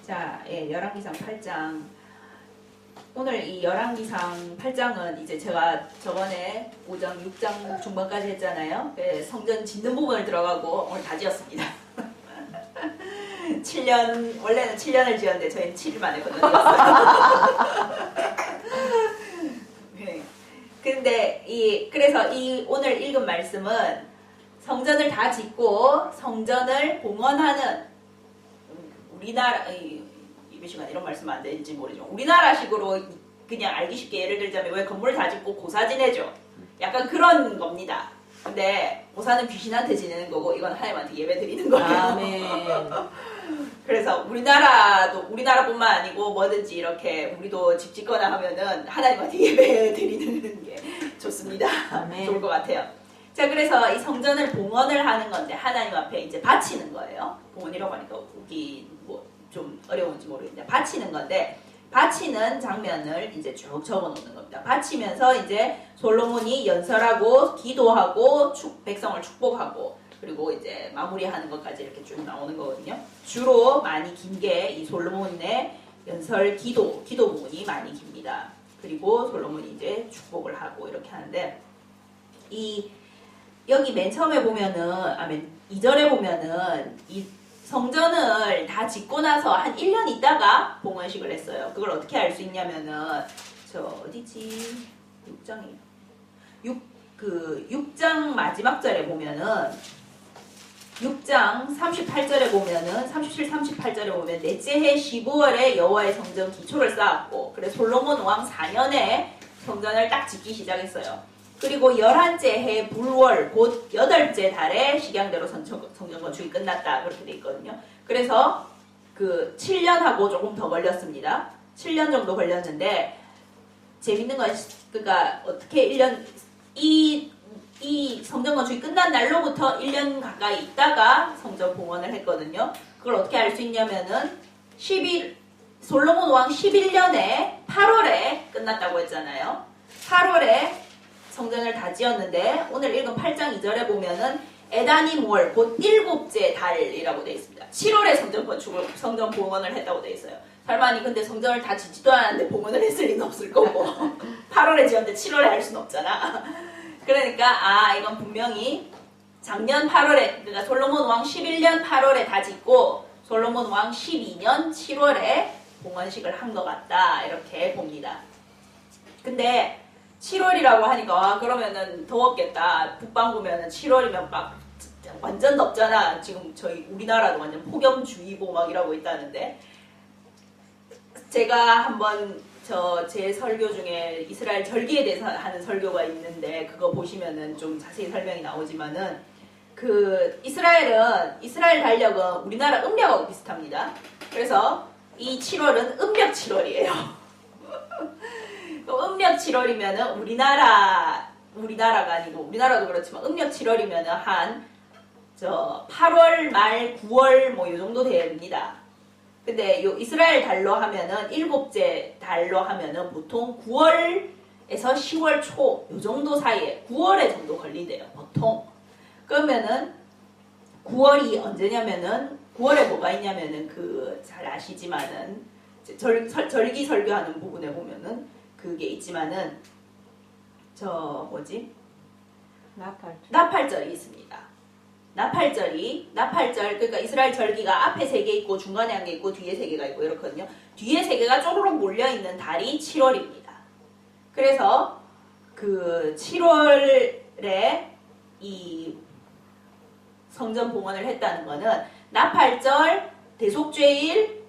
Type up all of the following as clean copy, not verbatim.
자, 예, 열왕기상 8장. 오늘 이 열왕기상 8장은 이제 제가 저번에 오전 6장 중반까지 했잖아요. 성전 짓는 부분을 들어가고 오늘 다 지었습니다. 7년, 원래는 7년을 지었는데 저희는 7일 만에 건너뛰었어요. 네. 근데 그래서 오늘 읽은 말씀은 성전을 다 짓고 성전을 봉헌하는 우리나라, 이 시간 이런 말씀 안 되는지 모르지만 우리나라식으로 그냥 알기 쉽게 예를 들자면 왜 건물을 다 짓고 고사 지내죠? 약간 그런 겁니다. 근데 고사는 귀신한테 지내는 거고 이건 하나님한테 예배 드리는 거예요. 아멘. 그래서 우리나라뿐만 아니고 뭐든지 이렇게 우리도 집 짓거나 하면은 하나님한테 예배 드리는 게 좋습니다. 아멘. 좋을 것 같아요. 자, 그래서 이 성전을 봉헌을 하는 건데 하나님 앞에 이제 바치는 거예요. 봉헌이라고 하니까 좀 어려운지 모르겠는데 바치는 건데 바치는 장면을 이제 쭉 적어 놓는 겁니다. 바치면서 이제 솔로몬이 연설하고 기도하고 백성을 축복하고 그리고 이제 마무리하는 것까지 이렇게 쭉 나오는 거거든요. 주로 많이 긴 게 이 솔로몬의 연설 기도 부분이 많이 깁니다. 그리고 솔로몬이 이제 축복을 하고 이렇게 하는데 여기 맨 처음에 보면은 맨 2절에 보면은 이 성전을 다 짓고 나서 한 1년 있다가 봉헌식을 했어요. 그걸 어떻게 알 수 있냐면은 어디지? 6장 마지막 절에 보면은 6장 38절에 보면은 37, 38절에 보면 넷째 해 15월에 여호와의 성전 기초를 쌓았고 그래서 솔로몬 왕 4년에 성전을 딱 짓기 시작했어요. 그리고 11째 해 불월 곧 8째 달에 식양대로 성전 건축이 끝났다 그렇게 돼 있거든요. 그래서 7년하고 조금 더 걸렸습니다. 7년 정도 걸렸는데 재밌는 건 그러니까 어떻게 1년 이 성전 건축이 끝난 날로부터 1년 가까이 있다가 성전 봉헌을 했거든요. 그걸 어떻게 알 수 있냐면은 솔로몬 왕 11년에 8월에 끝났다고 했잖아요. 8월에 성전을 다 지었는데 오늘 읽은 8장 2절에 보면은 에다니몰 곧 7째 달이라고 되어 있습니다. 7월에 성전 봉헌을 했다고 되어 있어요. 설마 근데 성전을 다 짓지도 않았는데 봉헌을 했을 리는 없을 거고 8월에 지었는데 7월에 할 수는 없잖아. 그러니까 이건 분명히 작년 8월에 그러니까 솔로몬 왕 11년 8월에 다 짓고 솔로몬 왕 12년 7월에 봉헌식을 한 것 같다 이렇게 봅니다. 근데 7월이라고 하니까 그러면은 더웠겠다. 북반구면은 7월이면 막 완전 덥잖아. 지금 저희 우리나라도 완전 폭염주의보 막 이러고 있다는데 제가 한번 제 설교 중에 이스라엘 절기에 대해서 하는 설교가 있는데 그거 보시면은 좀 자세히 설명이 나오지만은 이스라엘 달력은 우리나라 음력하고 비슷합니다. 그래서 이 7월은 음력 7월이에요. 음력 7월이면은 우리나라가 아니고 우리나라도 그렇지만 음력 7월이면은 한 8월 말 9월 뭐 요 정도 됩니다. 근데 요 이스라엘 달로 하면은 7째 달로 하면은 보통 9월에서 10월 초 요 정도 사이에 9월에 정도 걸린대요. 보통. 그러면은 9월이 언제냐면은 9월에 뭐가 있냐면은 잘 아시지만은 절기 설교하는 부분에 보면은 그게 있지만은 나팔절이 있습니다. 나팔절 그러니까 이스라엘 절기가 앞에 3개 있고 중간에 1개 있고 뒤에 3개가 있고 이렇거든요. 뒤에 3개가 쪼르륵 몰려있는 달이 7월입니다. 그래서 7월에 이 성전 봉헌을 했다는 거는 나팔절, 대속죄일,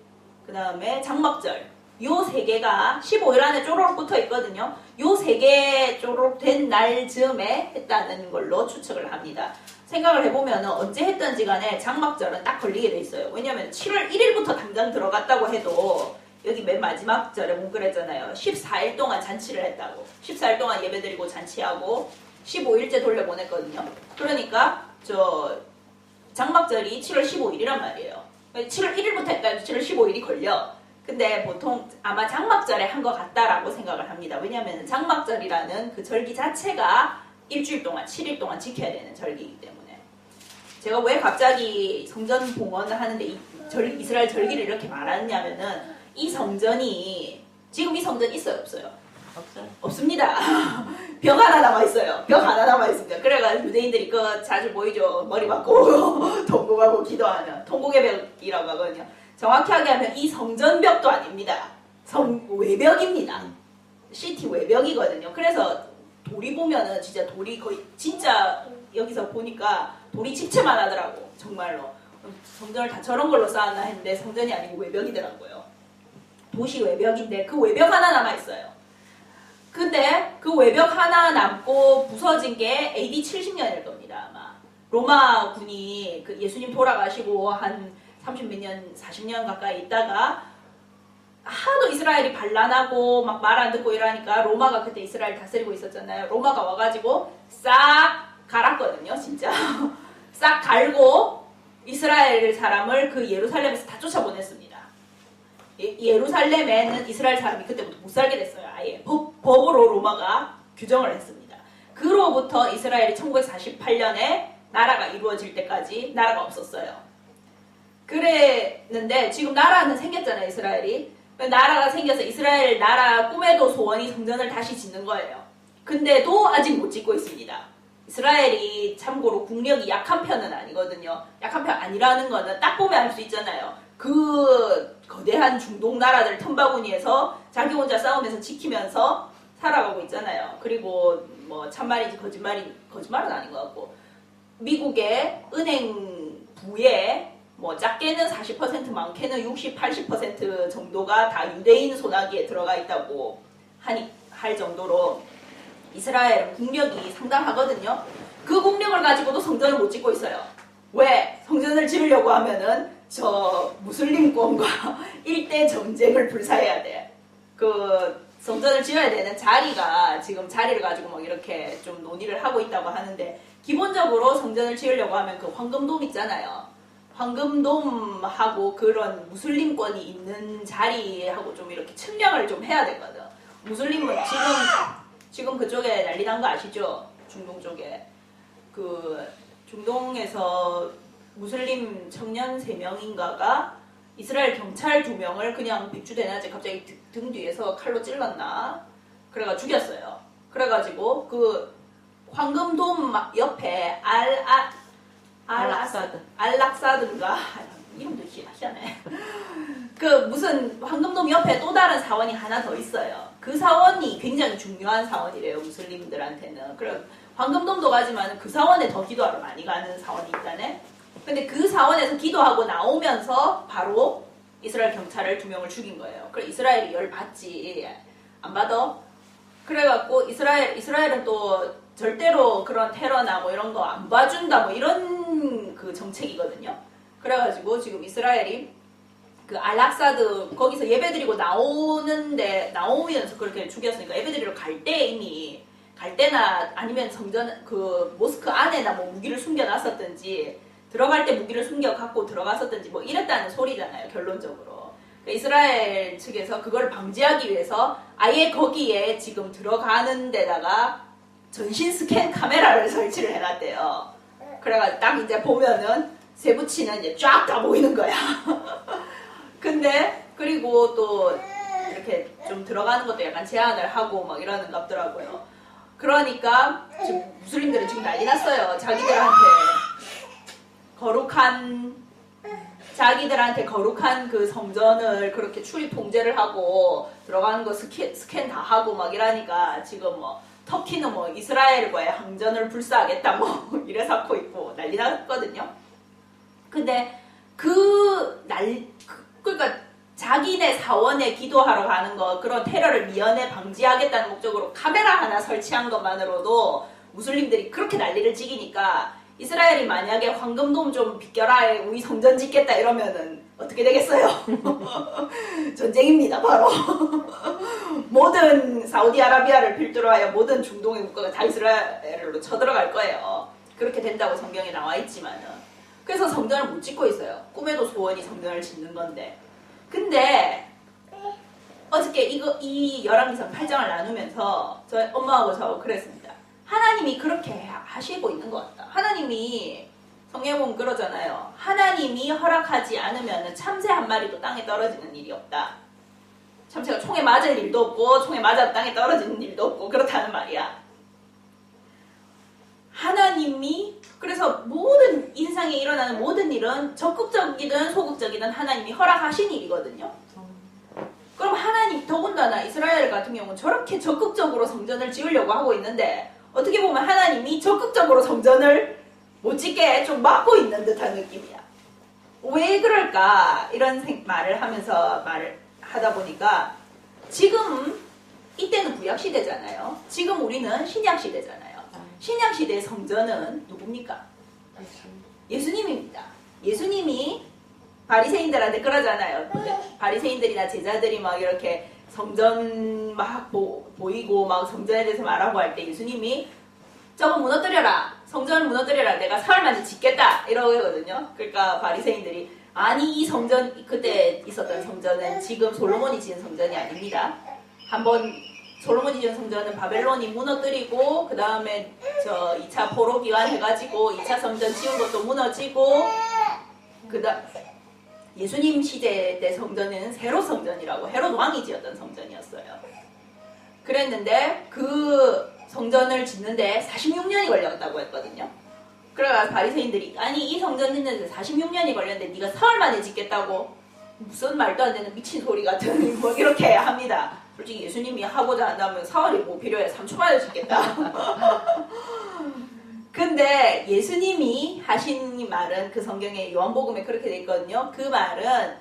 그 다음에 장막절 요 3개가 15일 안에 쪼르륵 붙어 있거든요. 요 3개 쪼르륵 된 날쯤에 했다는 걸로 추측을 합니다. 생각을 해보면 언제 했던지 간에 장막절은 딱 걸리게 돼 있어요. 왜냐면 7월 1일부터 당장 들어갔다고 해도 여기 맨 마지막 절에 뭉그랬잖아요. 14일 동안 잔치를 했다고. 14일 동안 예배드리고 잔치하고 15일째 돌려보냈거든요. 그러니까 장막절이 7월 15일이란 말이에요. 7월 1일부터 했다 해도 7월 15일이 걸려. 근데 보통 아마 장막절에 한 것 같다라고 생각을 합니다. 왜냐하면 장막절이라는 그 절기 자체가 일주일 동안 7일 동안 지켜야 되는 절기이기 때문에 제가 왜 갑자기 성전 봉헌을 하는데 이스라엘 절기를 이렇게 말하냐면은 이 성전이 지금 이 성전 있어요, 없어요? 없어요. 없습니다. 벽 하나 남아 있어요. 벽 하나 남아 있습니다. 그래가 유대인들이 그 자주 보이죠. 머리 맞고 통곡하고 기도하는 통곡의 벽이라고 하거든요. 정확하게 하면 이 성전벽도 아닙니다. 외벽입니다. 시티 외벽이거든요. 그래서 돌이 보면은 진짜 돌이 거의 진짜 여기서 보니까 돌이 집채만 하더라고. 정말로. 성전을 다 저런 걸로 쌓았나 했는데 성전이 아니고 외벽이더라고요. 도시 외벽인데 그 외벽 하나 남아있어요. 근데 그 외벽 하나 남고 부서진 게 AD 70년일 겁니다. 아마 로마군이 그 예수님 돌아가시고 한 30몇 년, 40년 가까이 있다가 하도 이스라엘이 반란하고 막 말 안 듣고 이러니까 로마가 그때 이스라엘 다스리고 있었잖아요. 로마가 와가지고 싹 갈았거든요. 진짜 싹 갈고 이스라엘 사람을 그 예루살렘에서 다 쫓아보냈습니다. 예루살렘에는 이스라엘 사람이 그때부터 못 살게 됐어요. 아예 법으로 로마가 규정을 했습니다. 그로부터 이스라엘이 1948년에 나라가 이루어질 때까지 나라가 없었어요. 그랬는데 지금 나라는 생겼잖아요. 이스라엘이. 나라가 생겨서 이스라엘 나라 꿈에도 소원이 성전을 다시 짓는 거예요. 근데도 아직 못 짓고 있습니다. 이스라엘이 참고로 국력이 약한 편은 아니거든요. 약한 편 아니라는 거는 딱 보면 알 수 있잖아요. 그 거대한 중동 나라들 틈바구니에서 자기 혼자 싸우면서 지키면서 살아가고 있잖아요. 그리고 뭐 참말인지 거짓말은 아닌 것 같고 미국의 은행 부에 뭐 작게는 40% 많게는 60, 80% 정도가 다 유대인 손아귀에 들어가 있다고 할 정도로 이스라엘 국력이 상당하거든요. 그 국력을 가지고도 성전을 못 짓고 있어요. 왜? 성전을 지으려고 하면은 저 무슬림권과 일대 전쟁을 불사해야 돼. 그 성전을 지어야 되는 자리가 지금 자리를 가지고 막 이렇게 좀 논의를 하고 있다고 하는데 기본적으로 성전을 지으려고 하면 그 황금돔 있잖아요. 황금돔하고 그런 무슬림권이 있는 자리하고 좀 이렇게 측량을 좀 해야 되거든. 무슬림은 지금 그쪽에 난리 난 거 아시죠? 중동 쪽에. 그 중동에서 무슬림 청년 3명인가가 이스라엘 경찰 2명을 그냥 백주대낮에 갑자기 등 뒤에서 칼로 찔렀나? 그래가 죽였어요. 그래가지고 그 황금돔 옆에 알락사드인가? 이름도 희한해. 그 무슨 황금돔 옆에 또 다른 사원이 하나 더 있어요. 그 사원이 굉장히 중요한 사원이래요. 무슬림들한테는. 그럼 황금돔도 가지만 그 사원에 더 기도하러 많이 가는 사원이 있다네. 근데 그 사원에서 기도하고 나오면서 바로 이스라엘 경찰을 2명을 죽인 거예요. 그래 이스라엘이 열 받지. 안 받아? 그래갖고 이스라엘은 또 절대로 그런 테러나 뭐 이런 거 안 봐준다 뭐 이런 그 정책이거든요. 그래가지고 지금 이스라엘이 그 알락사드 거기서 예배드리고 나오면서 그렇게 죽였으니까 예배드리러 갈 때 이미 갈 때나 아니면 성전 그 모스크 안에나 뭐 무기를 숨겨놨었든지 들어갈 때 무기를 숨겨 갖고 들어갔었든지 뭐 이랬다는 소리잖아요. 결론적으로. 그러니까 이스라엘 측에서 그걸 방지하기 위해서 아예 거기에 지금 들어가는 데다가 전신 스캔 카메라를 설치를 해놨대요. 그래가지고 딱 이제 보면은 세부치는 이제 쫙 다 보이는 거야. 근데 그리고 또 이렇게 좀 들어가는 것도 약간 제한을 하고 막 이러는 것 같더라고요. 그러니까 지금 무슬림들은 지금 난리 났어요. 자기들한테 거룩한 그 성전을 그렇게 출입 통제를 하고 들어가는 거 스캔 다 하고 막 이러니까 지금 뭐 터키는 뭐 이스라엘과의 항전을 불사하겠다 뭐 이래 쌓고 있고 난리 났거든요. 근데 그러니까 자기네 사원에 기도하러 가는 거 그런 테러를 미연에 방지하겠다는 목적으로 카메라 하나 설치한 것만으로도 무슬림들이 그렇게 난리를 찍이니까 이스라엘이 만약에 황금돔 좀 비껴라 우리 성전 짓겠다 이러면은 어떻게 되겠어요? 전쟁입니다 바로. 모든 사우디아라비아를 필두로 하여 모든 중동의 국가가 다 이스라엘로 쳐들어갈 거예요. 그렇게 된다고 성경에 나와 있지만은. 그래서 성전을 못 짓고 있어요. 꿈에도 소원이 성전을 짓는 건데. 근데 어저께 이 열왕기상 8장을 나누면서 저희 엄마하고 저하고 그랬습니다. 하나님이 그렇게 하시고 있는 것 같다. 하나님이 성경에 보면 그러잖아요. 하나님이 허락하지 않으면 참새 한 마리도 땅에 떨어지는 일이 없다. 참새가 총에 맞을 일도 없고 총에 맞아 땅에 떨어지는 일도 없고 그렇다는 말이야. 하나님이 그래서 모든 인상에 일어나는 모든 일은 적극적이든 소극적이든 하나님이 허락하신 일이거든요. 그럼 하나님 더군다나 이스라엘 같은 경우는 저렇게 적극적으로 성전을 지으려고 하고 있는데 어떻게 보면 하나님이 적극적으로 성전을 못 짓게 좀 막고 있는 듯한 느낌이야. 왜 그럴까 이런 말을 하면서 말을 하다 보니까 지금 이때는 구약시대잖아요. 지금 우리는 신약시대잖아요. 신약시대의 성전은 누굽니까? 예수님입니다. 예수님이 바리새인들한테 그러잖아요. 바리새인들이나 제자들이 막 이렇게 성전 막 보이고 막 성전에 대해서 말하고 할 때 예수님이 저거 무너뜨려라. 성전을 무너뜨려라. 내가 사흘 만에 짓겠다. 이러고 하거든요. 그러니까 바리새인들이 아니 이 성전 그때 있었던 성전은 지금 솔로몬이 지은 성전이 아닙니다. 한번 솔로몬이 지은 성전은 바벨론이 무너뜨리고 그 다음에 저 2차 포로 기환 해가지고 2차 성전 지은 것도 무너지고 그다음 예수님 시대 때 성전은 헤롯 성전이라고 헤롯 왕이 지었던 성전이었어요. 그랬는데 그 성전을 짓는데 46년이 걸렸다고 했거든요. 그래서 바리새인들이 아니 이 성전 짓는데 46년이 걸렸는데 네가 사흘 만에 짓겠다고 무슨 말도 안 되는 미친 소리 같은 뭐 이렇게 합니다. 솔직히 예수님이 하고자 한다면 사흘이 뭐 필요해 3초 만에 짓겠다. 근데 예수님이 하신 말은 그 성경에 요한복음에 그렇게 돼 있거든요. 그 말은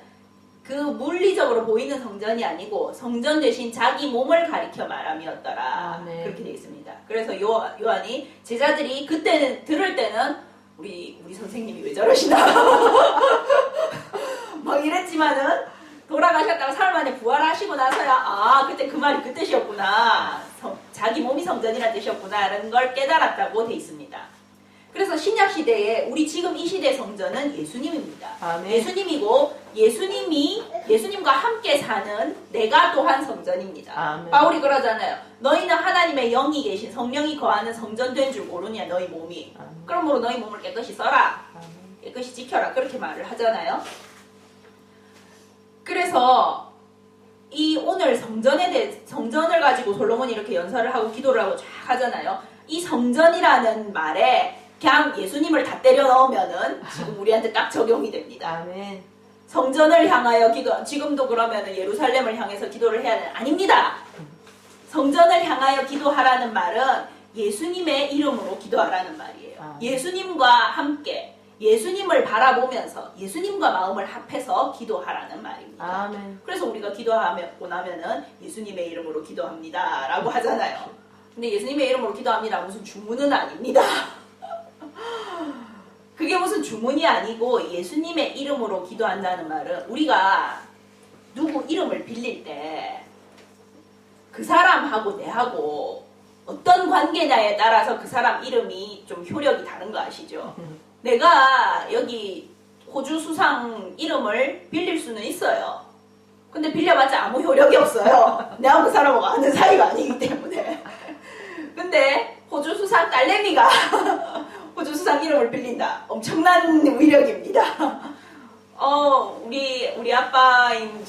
그 물리적으로 보이는 성전이 아니고 성전 대신 자기 몸을 가리켜 말함이었더라. 네. 그렇게 돼 있습니다. 그래서 요한이 제자들이 그때는 들을 때는 우리 선생님이 왜 저러시나 막 이랬지만은 돌아가셨다가 사흘 만에 부활하시고 나서야 아 그때 그 말이 그 뜻이었구나. 자기 몸이 성전이라는 뜻이었구나 라는 걸 깨달았다고 돼 있습니다. 그래서 신약시대에 우리 지금 이 시대 성전은 예수님입니다. 아멘. 예수님이고 예수님과 함께 사는 내가 또한 성전입니다. 아멘. 바울이 그러잖아요. 너희는 하나님의 영이 계신 성령이 거하는 성전 된 줄 모르냐 너희 몸이. 아멘. 그러므로 너희 몸을 깨끗이 써라. 아멘. 깨끗이 지켜라. 그렇게 말을 하잖아요. 그래서 이 오늘 성전을 가지고 솔로몬이 이렇게 연설을 하고 기도를 하고 쫙 하잖아요. 이 성전이라는 말에 그냥 예수님을 다 때려 넣으면은 지금 우리한테 딱 적용이 됩니다. 아멘. 성전을 향하여 지금도 그러면은 예루살렘을 향해서 기도를 해야 되는 아닙니다. 성전을 향하여 기도하라는 말은 예수님의 이름으로 기도하라는 말이에요. 예수님과 함께 예수님을 바라보면서 예수님과 마음을 합해서 기도하라는 말입니다. 아멘. 그래서 우리가 기도하고 나면은 예수님의 이름으로 기도합니다 라고 하잖아요. 근데 예수님의 이름으로 기도합니다 무슨 주문은 아닙니다. 그게 무슨 주문이 아니고 예수님의 이름으로 기도한다는 말은 우리가 누구 이름을 빌릴 때 그 사람하고 내하고 어떤 관계냐에 따라서 그 사람 이름이 좀 효력이 다른 거 아시죠? 내가 여기 호주 수상 이름을 빌릴 수는 있어요. 근데 빌려봤자 아무 효력이 없어요. 내가 그 사람하고 아는 사이가 아니기 때문에. 근데 호주 수상 딸내미가 호주 수상 이름을 빌린다. 엄청난 위력입니다. 우리 아빠인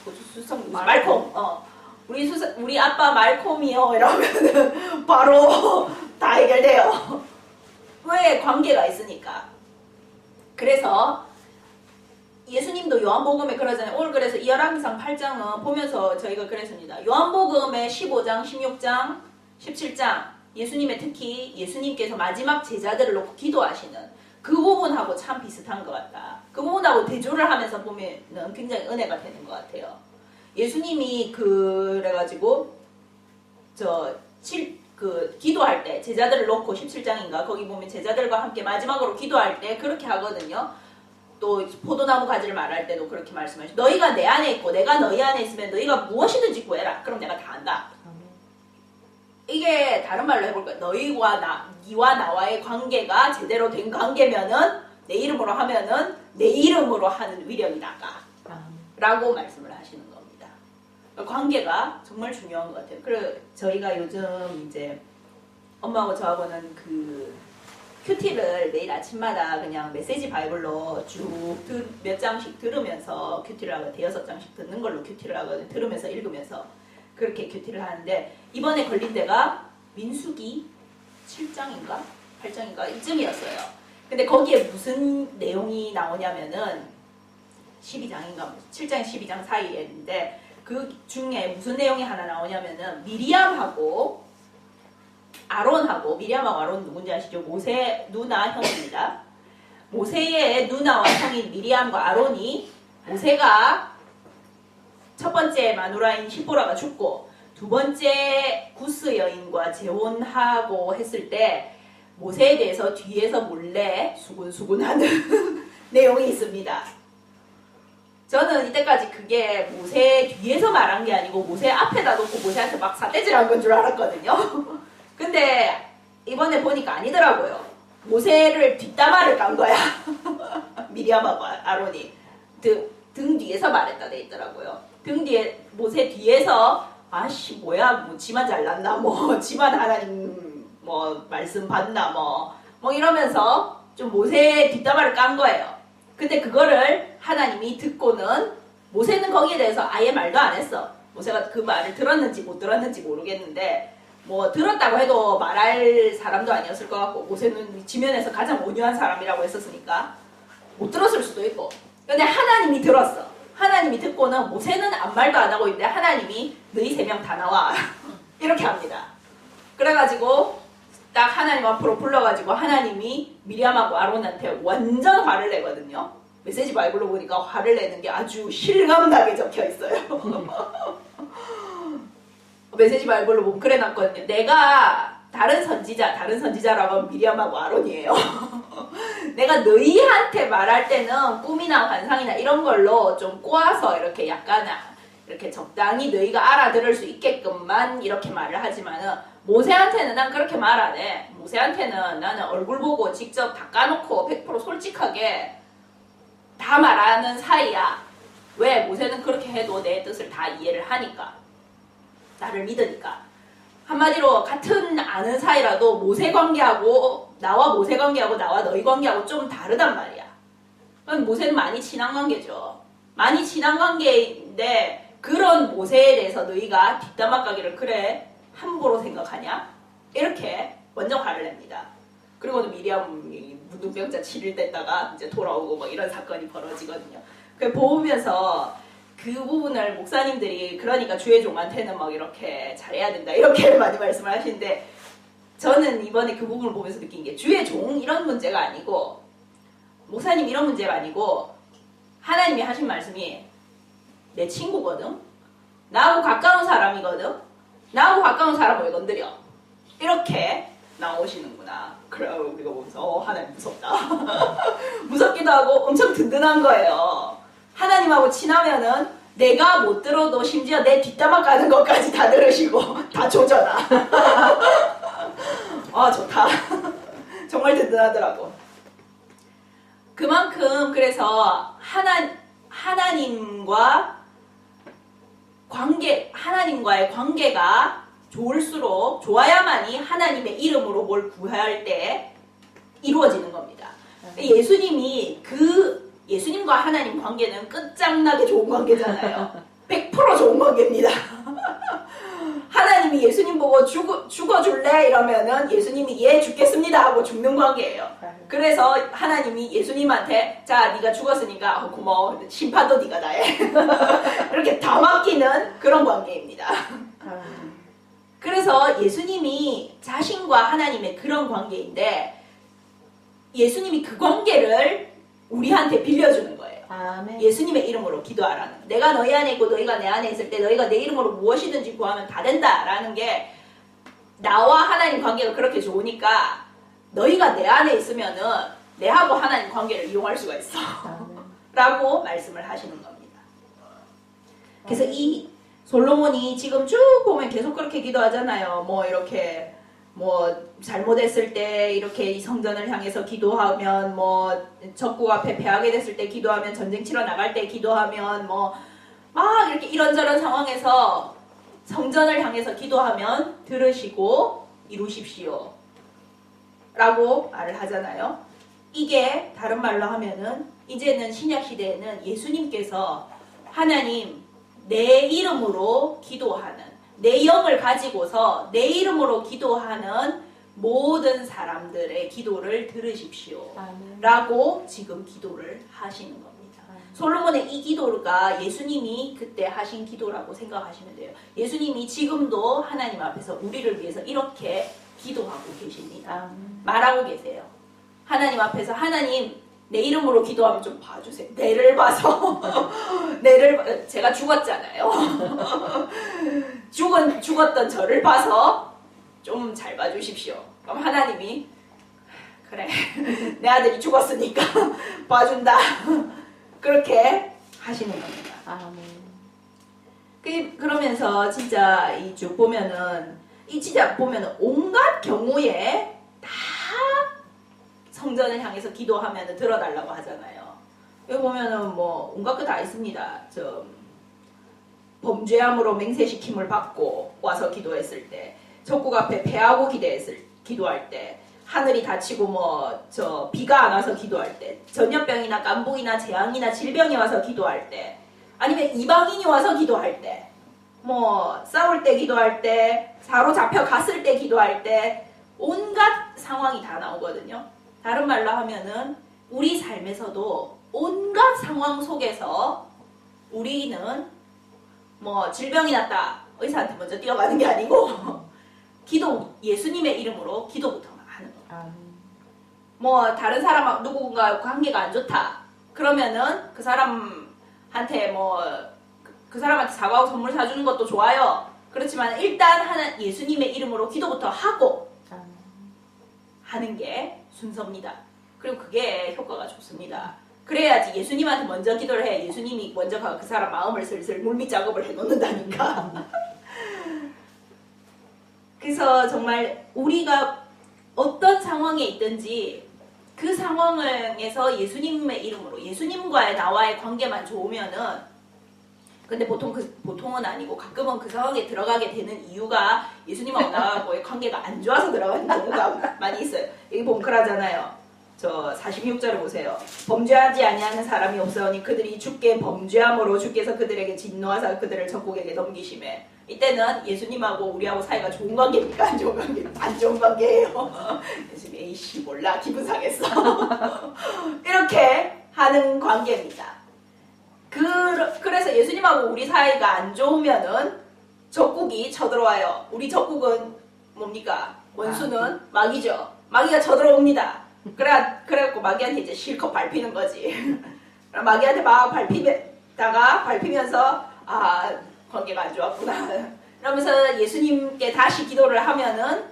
호주 수상 말콤. 우리 아빠 말콤이요. 이러면은 바로 다 해결돼요. 왜? 관계가 있으니까. 그래서 예수님도 요한복음에 그러잖아요. 오늘 그래서 이 열왕기상 8장은 보면서 저희가 그랬습니다. 요한복음의 15장, 16장, 17장 예수님의 특히 예수님께서 마지막 제자들을 놓고 기도하시는 그 부분하고 참 비슷한 것 같다. 그 부분하고 대조를 하면서 보면은 굉장히 은혜가 되는 것 같아요. 예수님이 그래가지고 기도할 때 제자들을 놓고 17장인가 거기 보면 제자들과 함께 마지막으로 기도할 때 그렇게 하거든요. 또 포도나무 가지를 말할 때도 그렇게 말씀하시죠. 너희가 내 안에 있고 내가 너희 안에 있으면 너희가 무엇이든지 구해라. 그럼 내가 다 한다. 이게 다른 말로 해볼까요? 너희와 나와의 관계가 제대로 된 관계면은 내 이름으로 하면은 내 이름으로 하는 위력이 나가. 라고 말씀을 하시는 겁니다. 관계가 정말 중요한 것 같아요. 그리고 저희가 요즘 이제 엄마하고 저하고는 그 큐티를 매일 아침마다 그냥 메시지 바이블로 쭉 몇 장씩 들으면서 큐티를 하고 대여섯 장씩 듣는 걸로 큐티를 하거든요. 들으면서 읽으면서 그렇게 큐티를 하는데 이번에 걸린 데가 민수기 7장인가 8장인가 이쯤이었어요. 근데 거기에 무슨 내용이 나오냐면은 12장인가 7장 12장 사이에 있는데 그 중에 무슨 내용이 하나 나오냐면은 미리암하고 아론하고 미리암하고 아론 누군지 아시죠? 모세 누나 형입니다. 모세의 누나와 형인 미리암과 아론이 모세가 첫 번째 마누라인 시보라가 죽고 두 번째 구스 여인과 재혼하고 했을 때 모세에 대해서 뒤에서 몰래 수군수군하는 내용이 있습니다. 저는 이때까지 그게 모세 뒤에서 말한 게 아니고 모세 앞에다 놓고 모세한테 막 사태질한 건 줄 알았거든요. 근데 이번에 보니까 아니더라고요. 모세를 뒷담화를 깐 거야. 미리암하고 아론이 등 뒤에서 말했다 돼 있더라고요. 등 뒤에 모세 뒤에서 아씨 뭐야 뭐 지만 잘났나 뭐 지만 하나님 뭐 말씀 받나 뭐 이러면서 좀 모세의 뒷담화를 깐 거예요. 근데 그거를 하나님이 듣고는 모세는 거기에 대해서 아예 말도 안 했어. 모세가 그 말을 들었는지 못 들었는지 모르겠는데 뭐 들었다고 해도 말할 사람도 아니었을 것 같고 모세는 지면에서 가장 온유한 사람이라고 했었으니까 못 들었을 수도 있고 근데 하나님이 들었어. 하나님이 듣고는 모세는 아무 말도 안 하고 있는데 하나님이 너희 세 명 다 나와 이렇게 합니다. 그래가지고 딱 하나님 앞으로 불러가지고 하나님이 미리암하고 아론한테 완전 화를 내거든요. 메시지 바이블로 보니까 화를 내는 게 아주 실감나게 적혀 있어요. 메시지 바이블로 보면 그래 놨거든요. 내가 다른 선지자라고 하면 미리암하고 아론이에요. 내가 너희한테 말할 때는 꿈이나 환상이나 이런 걸로 좀 꼬아서 이렇게 약간 이렇게 적당히 너희가 알아들을 수 있게끔만 이렇게 말을 하지만은 모세한테는 난 그렇게 말 안 해. 모세한테는 나는 얼굴 보고 직접 다 까놓고 100% 솔직하게 다 말하는 사이야. 왜? 모세는 그렇게 해도 내 뜻을 다 이해를 하니까. 나를 믿으니까. 한마디로 같은 아는 사이라도 모세 관계하고 나와 모세 관계하고 나와 너희 관계하고 좀 다르단 말이야. 모세는 많이 친한 관계죠. 많이 친한 관계인데 그런 모세에 대해서 너희가 뒷담화 까기를 그래 함부로 생각하냐? 이렇게 먼저 화를 냅니다. 그리고는 미리암이 문둥병자 7일 됐다가 이제 돌아오고 뭐 이런 사건이 벌어지거든요. 그 보면서 그 부분을 목사님들이 그러니까 주의 종한테는 막 이렇게 잘해야 된다 이렇게 많이 말씀을 하시는데 저는 이번에 그 부분을 보면서 느낀 게 주의 종 이런 문제가 아니고 목사님 이런 문제가 아니고 하나님이 하신 말씀이 내 친구거든. 나하고 가까운 사람이거든. 나하고 가까운 사람을 왜 건드려? 이렇게 나오시는구나. 그래요. 우리가 보면서 하나님 무섭다. 무섭기도 하고 엄청 든든한 거예요. 하나님하고 친하면은 내가 못 들어도 심지어 내 뒷담화 까는 것까지 다 들으시고 다 조져라. 아 좋다. 정말 든든하더라고. 그만큼 그래서 하나님과의 관계가 좋을수록 좋아야만이 하나님의 이름으로 뭘 구할 때 이루어지는 겁니다. 예수님과 하나님 관계는 끝장나게 좋은 관계잖아요. 100% 좋은 관계입니다. 하나님이 예수님 보고 죽어줄래? 이러면은 예수님이 예 죽겠습니다 하고 죽는 관계예요. 그래서 하나님이 예수님한테 자 네가 죽었으니까 고마워 심판도 네가 다 해. 이렇게 다 맡기는 그런 관계입니다. 그래서 예수님이 자신과 하나님의 그런 관계인데 예수님이 그 관계를 우리한테 빌려주는 거예요. 아멘. 예수님의 이름으로 기도하라는. 내가 너희 안에 있고 너희가 내 안에 있을 때 너희가 내 이름으로 무엇이든지 구하면 다 된다라는 게 나와 하나님 관계가 그렇게 좋으니까 너희가 내 안에 있으면은 내하고 하나님 관계를 이용할 수가 있어. 라고 말씀을 하시는 겁니다. 그래서 이 솔로몬이 지금 쭉 보면 계속 그렇게 기도하잖아요. 뭐 이렇게 뭐 잘못했을 때 이렇게 이 성전을 향해서 기도하면 뭐 적국 앞에 패하게 됐을 때 기도하면 전쟁 치러 나갈 때 기도하면 뭐 막 이렇게 이런저런 상황에서 성전을 향해서 기도하면 들으시고 이루십시오. 라고 말을 하잖아요. 이게 다른 말로 하면은 이제는 신약시대에는 예수님께서 하나님 내 이름으로 기도하는, 내 영을 가지고서 내 이름으로 기도하는 모든 사람들의 기도를 들으십시오 라고 지금 기도를 하시는 겁니다. 솔로몬의 이 기도가 예수님이 그때 하신 기도라고 생각하시면 돼요. 예수님이 지금도 하나님 앞에서 우리를 위해서 이렇게 기도하고 계십니다. 말하고 계세요. 하나님 앞에서 하나님 내 이름으로 기도하면 좀 봐주세요. 내를 봐서 제가 죽었잖아요. 죽었던 저를 봐서 좀 잘 봐주십시오. 그럼 하나님이 그래 내 아들이 죽었으니까 봐준다. 그렇게 하시는 겁니다. 그러면서 진짜 이 쭉 보면은 이 진짜 보면은 온갖 경우에 다 성전을 향해서 기도하면은 들어달라고 하잖아요. 여기 보면은 뭐 온갖 거 다 있습니다. 범죄함으로 맹세시킴을 받고 와서 기도했을 때, 적국 앞에 패하고 기도할 때, 하늘이 닫히고 비가 안 와서 기도할 때, 전염병이나 깐부이나 재앙이나 질병이 와서 기도할 때, 아니면 이방인이 와서 기도할 때, 싸울 때 기도할 때, 사로잡혀 갔을 때 기도할 때, 온갖 상황이 다 나오거든요. 다른 말로 하면은 우리 삶에서도 온갖 상황 속에서 우리는 질병이 났다, 의사한테 먼저 뛰어가는 게 아니고 예수님의 이름으로 기도부터 하는 거예요. 다른 사람 누군가 관계가 안 좋다 그러면은 그 사람한테 그 사람한테 사과하고 선물 사주는 것도 좋아요. 그렇지만 일단 예수님의 이름으로 기도부터 하고 하는 게 순서입니다. 그리고 그게 효과가 좋습니다. 그래야지 예수님한테 먼저 기도를 해. 예수님이 먼저 그 사람 마음을 슬슬 물밑 작업을 해놓는다니까. 그래서 정말 우리가 어떤 상황에 있든지 그 상황에서 예수님의 이름으로 예수님과의 나와의 관계만 좋으면은, 근데 보통은 아니고 가끔은 그 상황에 들어가게 되는 이유가 예수님하고 나하고의 관계가 안 좋아서 들어가는 경우가 많이 있어요. 여기 보면 그러잖아요. 저 46절을 보세요. 범죄하지 아니하는 사람이 없사오니 그들이 주께 범죄함으로 주께서 그들에게 진노하사 그들을 적국에게 넘기심에. 이때는 예수님하고 우리하고 사이가 좋은 관계입니까? 안 좋은 관계입니까? 안 좋은 관계예요. 예수님 에이씨 몰라 기분 상했어. 이렇게 하는 관계입니다. 그래서 예수님하고 우리 사이가 안 좋으면은 적국이 쳐들어와요. 우리 적국은 뭡니까? 원수는 마귀죠. 마귀가 쳐들어옵니다. 그래갖고 마귀한테 이제 실컷 밟히는 거지. 마귀한테 막 밟히면서 관계가 안 좋았구나. 그러면서 예수님께 다시 기도를 하면은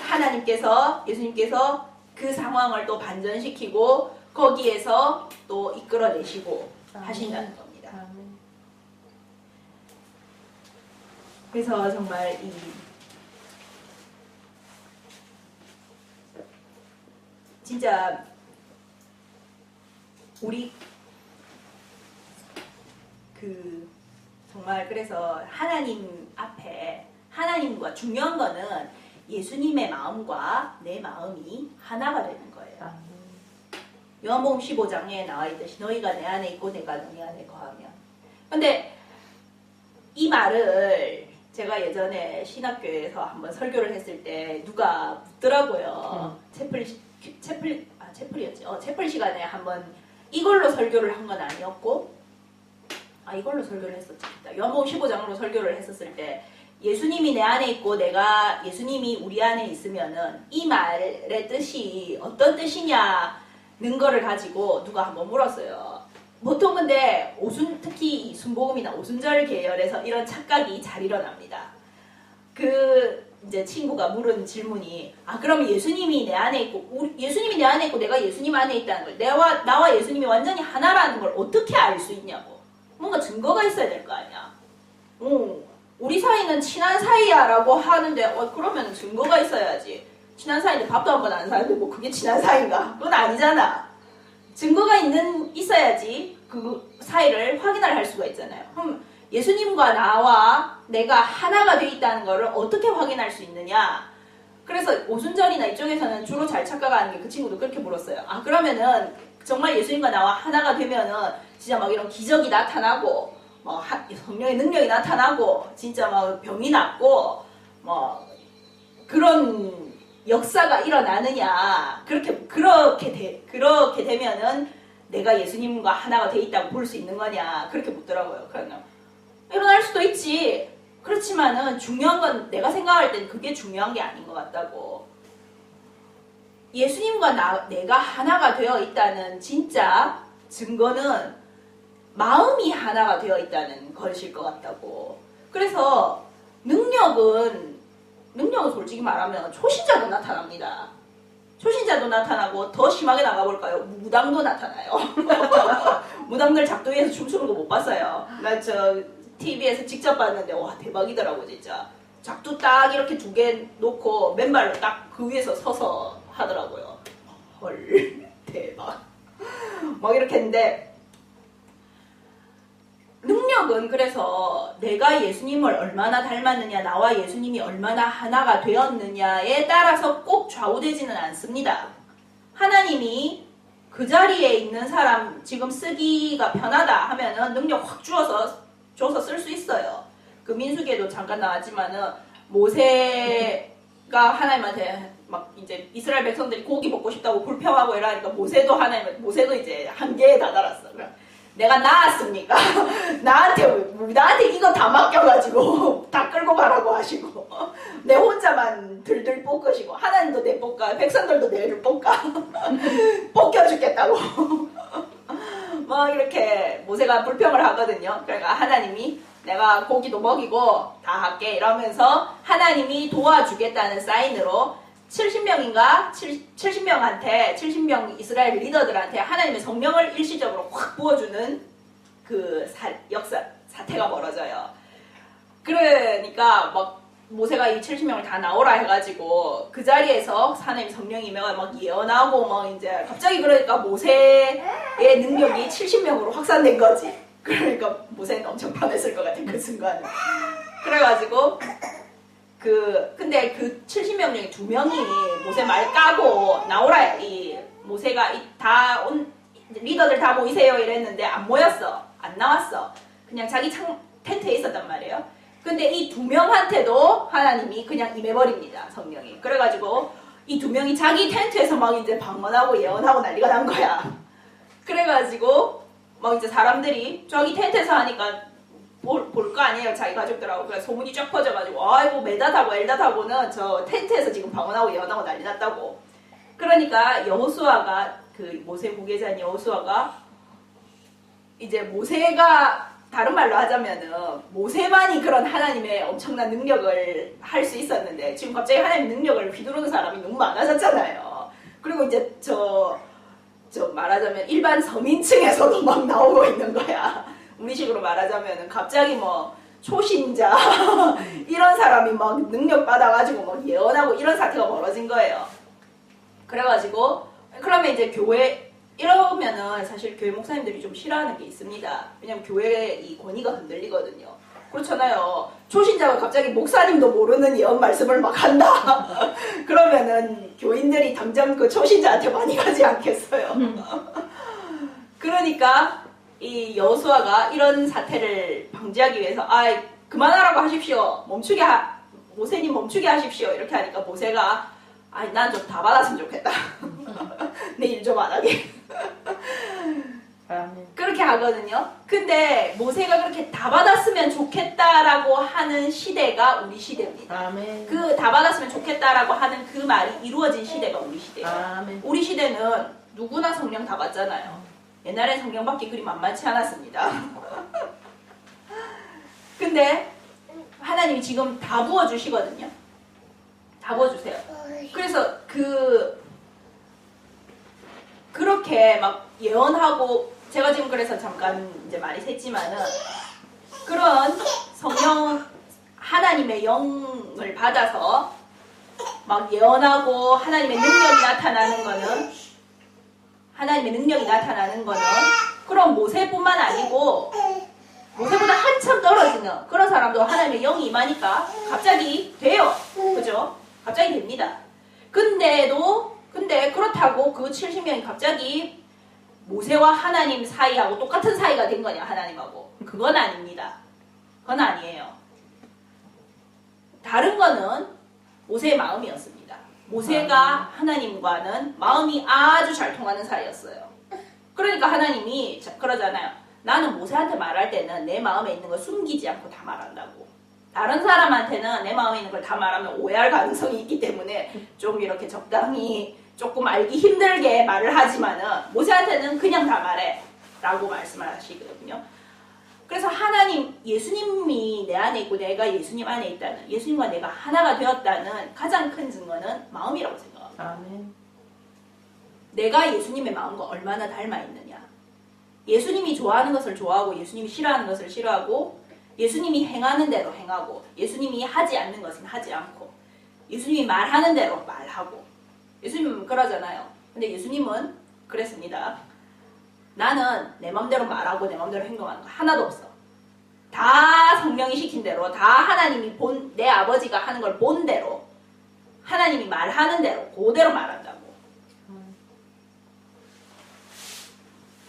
하나님께서 예수님께서 그 상황을 또 반전시키고 거기에서 또 이끌어내시고 하신다는 겁니다. 그래서 정말 진짜 우리 정말 그래서 하나님 앞에 하나님과 중요한 거는 예수님의 마음과 내 마음이 하나가 되는 거예요. 요한복음 15장에 나와 있듯이 너희가 내 안에 있고 내가 너희 안에 거하면. 근데 이 말을 제가 예전에 신학교에서 한번 설교를 했을 때 누가 묻더라고요. 채플 시간에 한번 이걸로 설교를 한 건 아니었고, 이걸로 설교를 했었지. 요한복음 15장으로 설교를 했었을 때 예수님이 내 안에 있고 예수님이 우리 안에 있으면은 이 말의 뜻이 어떤 뜻이냐는 거를 가지고 누가 한번 물었어요. 보통 근데 특히 순복음이나 오순절 계열에서 이런 착각이 잘 일어납니다. 이제 친구가 물은 질문이 그러면 예수님이 내 안에 있고 예수님이 내 안에 있고 내가 예수님 안에 있다는 걸 나와 예수님이 완전히 하나라는 걸 어떻게 알 수 있냐고. 뭔가 증거가 있어야 될 거 아니야. 우리 사이는 친한 사이야 라고 하는데 그러면 증거가 있어야지. 친한 사이인데 밥도 한 번 안 사는데 뭐 그게 친한 사이인가? 그건 아니잖아. 증거가 있어야지 그 사이를 확인을 할 수가 있잖아요. 그럼 예수님과 나와 내가 하나가 돼 있다는 것을 어떻게 확인할 수 있느냐? 그래서 오순절이나 이쪽에서는 주로 잘 착각하는 게 그 친구도 그렇게 물었어요. 아 그러면은 정말 예수님과 나와 하나가 되면은 진짜 막 이런 기적이 나타나고 뭐 성령의 능력이 나타나고 진짜 막 병이 낫고 뭐 그런 역사가 일어나느냐 그렇게 되면은 내가 예수님과 하나가 돼 있다고 볼 수 있는 거냐 그렇게 묻더라고요. 그러면 일어날 수도 있지. 그렇지만은 중요한 건 내가 생각할 땐 그게 중요한 게 아닌 것 같다고. 예수님과 내가 하나가 되어 있다는 진짜 증거는 마음이 하나가 되어 있다는 것일 것 같다고. 그래서 능력은 솔직히 말하면 초신자도 나타납니다. 초신자도 나타나고 더 심하게 나가볼까요? 무당도 나타나요. 무당들 작두 위에서 춤추는 거 못 봤어요. 나 TV에서 직접 봤는데 와 대박이더라고 진짜. 작두 딱 이렇게 2개 놓고 맨발로 딱 그 위에서 서서 하더라고요. 헐 대박. 뭐 이렇게 했는데 능력은 그래서 내가 예수님을 얼마나 닮았느냐, 나와 예수님이 얼마나 하나가 되었느냐에 따라서 꼭 좌우되지는 않습니다. 하나님이 그 자리에 있는 사람 지금 쓰기가 편하다 하면은 능력 확 줘서 쓸 수 있어요. 그 민수기에도 잠깐 나왔지만은 모세가 하나님한테 막 이제 이스라엘 백성들이 고기 먹고 싶다고 불평하고 이러니까 모세도 이제 한계에 다다랐어. 내가 나았습니까? 나한테 이거 다 맡겨가지고 다 끌고 가라고 하시고 내 혼자만 들들 볶으시고 하나님도 내 볶아 백성들도 내를 볶아 볶여 죽겠다고 뭐 이렇게 모세가 불평을 하거든요. 그러니까 하나님이 내가 고기도 먹이고 다 할게 이러면서 하나님이 도와주겠다는 사인으로 70명 이스라엘 리더들한테 하나님의 성령을 일시적으로 확 부어주는 그 사태가 벌어져요. 그러니까 막 모세가 이 70명을 다 나오라 해가지고 그 자리에서 하나님의 성령이 임해가 막 예언하고 막 이제 갑자기 그러니까 모세의 능력이 70명으로 확산된 거지. 그러니까 모세는 엄청 편했을 것 같아 그 순간에. 그래가지고 근데 그 70명 중에 2명이 모세 말 까고 나오라 모세가 리더들 다 모이세요 이랬는데 안 모였어. 안 나왔어. 그냥 자기 텐트에 있었단 말이에요. 근데 이 2명한테도 하나님이 그냥 임해버립니다. 성령이. 그래가지고 이 2명이 자기 텐트에서 막 이제 방언하고 예언하고 난리가 난 거야. 그래가지고 막 이제 사람들이 자기 텐트에서 하니까 볼 거 아니에요. 자기 가족들하고. 그래서 소문이 쫙 퍼져가지고 아이고 메닷하고 엘닷하고는 저 텐트에서 지금 방언하고 예언하고 난리 났다고. 그러니까 여호수아가 그 모세 부계자인 여호수아가 이제 모세가 다른 말로 하자면은 모세만이 그런 하나님의 엄청난 능력을 할 수 있었는데 지금 갑자기 하나님의 능력을 휘두르는 사람이 너무 많아졌잖아요. 그리고 이제 저 말하자면 일반 서민층에서도 막 나오고 있는 거야. 우리식으로 말하자면은 갑자기 뭐 초신자 이런 사람이 막 능력 받아가지고 막 예언하고 이런 사태가 벌어진 거예요. 그래가지고 그러면 이제 이러면은 사실 교회 목사님들이 좀 싫어하는 게 있습니다. 왜냐면 교회의 이 권위가 흔들리거든요. 그렇잖아요. 초신자가 갑자기 목사님도 모르는 예언 말씀을 막 한다. 그러면은 교인들이 당장 그 초신자한테 많이 가지 않겠어요. 그러니까 이 여호수아가 이런 사태를 방지하기 위해서 그만하라고 하십시오. 모세님 멈추게 하십시오. 이렇게 하니까 모세가 난 좀 다 받았으면 좋겠다. 내 일 좀 안 하게. 그렇게 하거든요. 근데 모세가 그렇게 다 받았으면 좋겠다라고 하는 시대가 우리 시대입니다. 아멘. 그 다 받았으면 좋겠다라고 하는 그 말이 이루어진 시대가 우리 시대예요. 아멘. 우리 시대는 누구나 성령 다 받잖아요. 옛날엔 성령 받기 그리 만만치 않았습니다. 근데 하나님이 지금 다 부어주시거든요. 다 부어주세요. 그래서 그렇게 막 예언하고 제가 지금 그래서 잠깐 이제 많이 샜지만은 그런 성령 하나님의 영을 받아서 막 예언하고 하나님의 능력이 나타나는 거는 그런 모세뿐만 아니고 모세보다 한참 떨어지는 그런 사람도 하나님의 영이 임하니까 갑자기 돼요. 그죠? 갑자기 됩니다. 근데 그렇다고 그 70명이 갑자기 모세와 하나님 사이하고 똑같은 사이가 된 거냐, 하나님하고. 그건 아닙니다. 그건 아니에요. 다른 거는 모세의 마음이었습니다. 모세가 하나님과는 마음이 아주 잘 통하는 사이였어요. 그러니까 하나님이 그러잖아요. 나는 모세한테 말할 때는 내 마음에 있는 걸 숨기지 않고 다 말한다고. 다른 사람한테는 내 마음에 있는 걸 다 말하면 오해할 가능성이 있기 때문에 좀 이렇게 적당히 조금 알기 힘들게 말을 하지만은 모세한테는 그냥 다 말해 라고 말씀을 하시거든요. 그래서 하나님, 예수님이 내 안에 있고 내가 예수님 안에 있다는, 예수님과 내가 하나가 되었다는 가장 큰 증거는 마음이라고 생각합니다. 아멘. 내가 예수님의 마음과 얼마나 닮아 있느냐. 예수님이 좋아하는 것을 좋아하고 예수님이 싫어하는 것을 싫어하고 예수님이 행하는 대로 행하고 예수님이 하지 않는 것은 하지 않고 예수님이 말하는 대로 말하고. 예수님은 그러잖아요. 근데 예수님은 그랬습니다. 나는 내 맘대로 말하고 내 맘대로 행동하는 거 하나도 없어. 다 성령이 시킨 대로, 다 하나님이 내 아버지가 하는 걸 본 대로, 하나님이 말하는 대로 그대로 말한다고.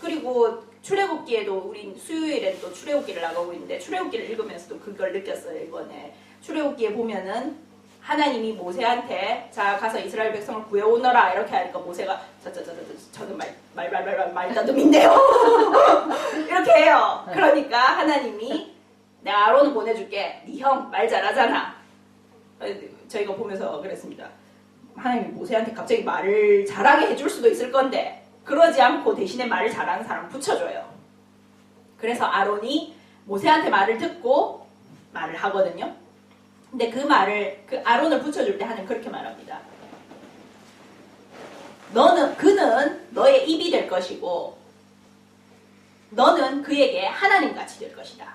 그리고 출애굽기에도 우린 수요일에 또 출애굽기를 나가고 있는데 출애굽기를 읽으면서도 그걸 느꼈어요. 이번에 출애굽기에 보면은 하나님이 모세한테 자 가서 이스라엘 백성을 구해오너라 이렇게 하니까 모세가 저는 말다툼인데요. 이렇게 해요. 그러니까 하나님이 내가 아론을 보내줄게. 네 형 말 잘하잖아. 저희가 보면서 그랬습니다. 하나님이 모세한테 갑자기 말을 잘하게 해줄 수도 있을 건데 그러지 않고 대신에 말을 잘하는 사람 붙여줘요. 그래서 아론이 모세한테 말을 듣고 말을 하거든요. 근데 그 말을, 그 아론을 붙여줄 때 하나님 그렇게 말합니다. 그는 너의 입이 될 것이고, 너는 그에게 하나님같이 될 것이다.